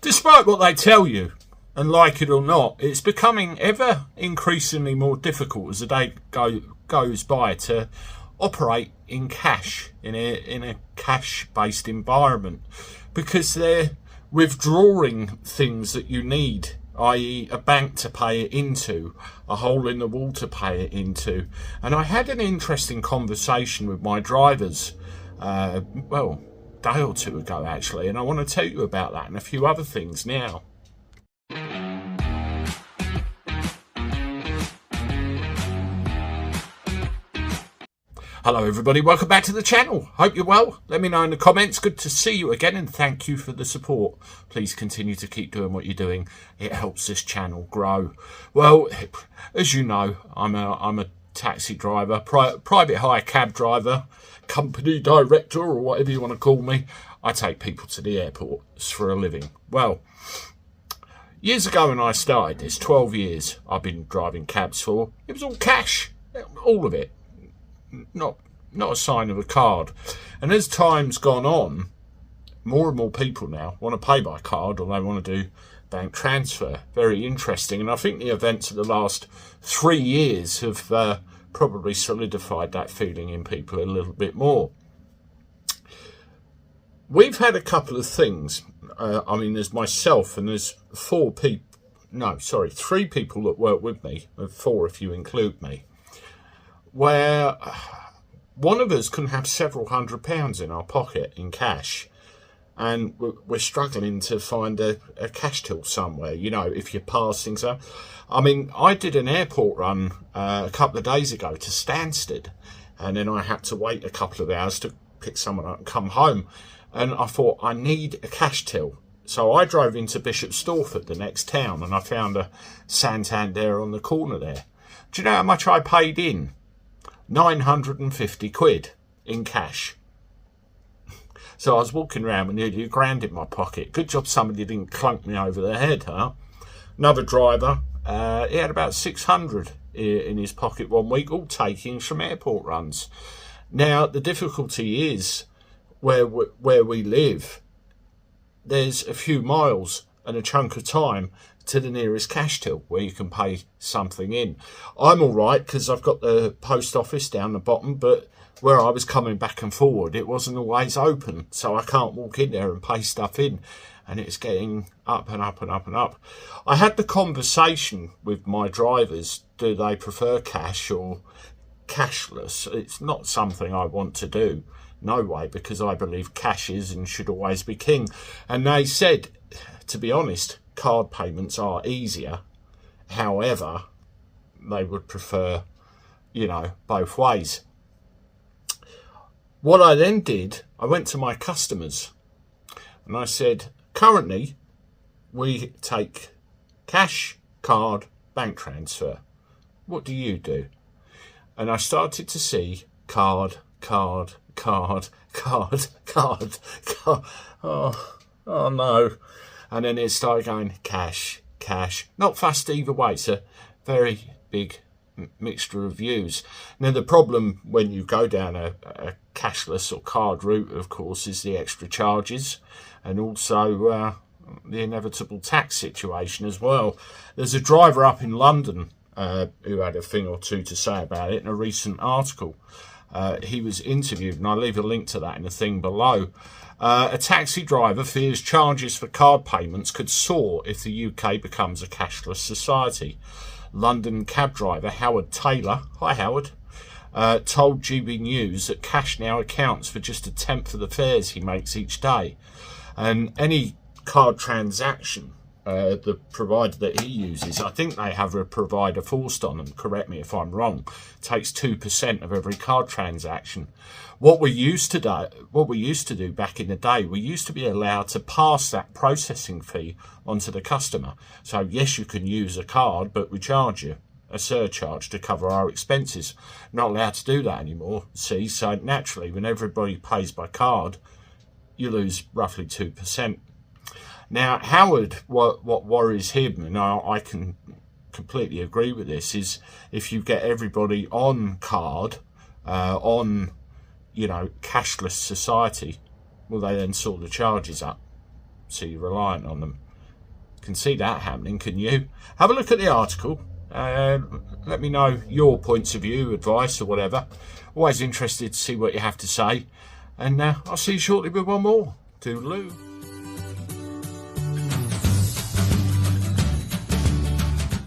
Despite what they tell you, and like it or not, it's becoming ever increasingly more difficult as the day goes by to operate in cash, in a cash-based environment, because they're withdrawing things that you need, i.e. a bank to pay it into, a hole in the wall to pay it into. And I had an interesting conversation with my drivers, well, a day or two ago actually, and I want to tell you about that and a few other things now. Hello everybody, welcome back to the channel. Hope you're well. Let me know in the comments. Good to see you again and thank you for the support. Please continue to keep doing what you're doing. It helps this channel grow. Well, as you know, I'm a taxi driver, private hire cab driver, company director or whatever you want to call me. I take people to the airports for a living. Well, years ago when I started this, 12 years I've been driving cabs for, it was all cash, all of it. Not a sign of a card. And as time's gone on, more and more people now want to pay by card, or they want to do bank transfer. Very interesting. And I think the events of the last 3 years have probably solidified that feeling in people a little bit more. We've had a couple of things. I mean, there's myself and there's 3 people that work with me, 4 if you include me, where one of us can have several £100s in our pocket in cash, and we're struggling to find a cash till somewhere, you know, if you're passing. So, I mean, I did an airport run a couple of days ago to Stansted, and then I had to wait a couple of hours to pick someone up and come home, and I thought, I need a cash till. So I drove into Bishop Stortford, the next town, and I found a Santander on the corner there. Do you know how much I paid in? 950 quid in cash. So I was walking around with nearly £1,000 in my pocket. Good job somebody didn't clunk me over the head, huh? Another driver, he had about 600 in his pocket one week, all takings from airport runs. Now, the difficulty is where we live, there's a few miles and a chunk of time to the nearest cash till where you can pay something in. I'm all right because I've got the post office down the bottom, but where I was coming back and forward, it wasn't always open, so I can't walk in there and pay stuff in, and it's getting up and up and up and up. I had the conversation with my drivers, do they prefer cash or cashless? It's not something I want to do, no way, because I believe cash is and should always be king. And they said, to be honest, card payments are easier. However, they would prefer, you know, both ways. What I then did, I went to my customers and I said, currently we take cash, card, bank transfer. What do you do? And I started to see card. Oh no. And then it started going cash. Not fast either way. It's a very big mixture of views. Now, the problem when you go down a cashless or card route, of course, is the extra charges and also the inevitable tax situation as well. There's a driver up in London who had a thing or two to say about it in a recent article. He was interviewed, and I'll leave a link to that in the thing below. A taxi driver fears charges for card payments could soar if the UK becomes a cashless society. London cab driver Howard Taylor, hi Howard, told GB News that cash now accounts for just 1/10 of the fares he makes each day. And any card transaction, the provider that he uses, I think they have a provider forced on them, correct me if I'm wrong, takes 2% of every card transaction. What we used to do back in the day, we used to be allowed to pass that processing fee onto the customer. So yes, you can use a card, but we charge you a surcharge to cover our expenses. Not allowed to do that anymore, see? So naturally, when everybody pays by card, you lose roughly 2%. Now, Howard, what worries him, and I can completely agree with this, is if you get everybody on card, on, you know, cashless society, will they then sort the charges up? So you're reliant on them. can see that happening, can you? Have a look at the article. Let me know your points of view, advice or whatever. Always interested to see what you have to say. And I'll see you shortly with one more. Toodaloo.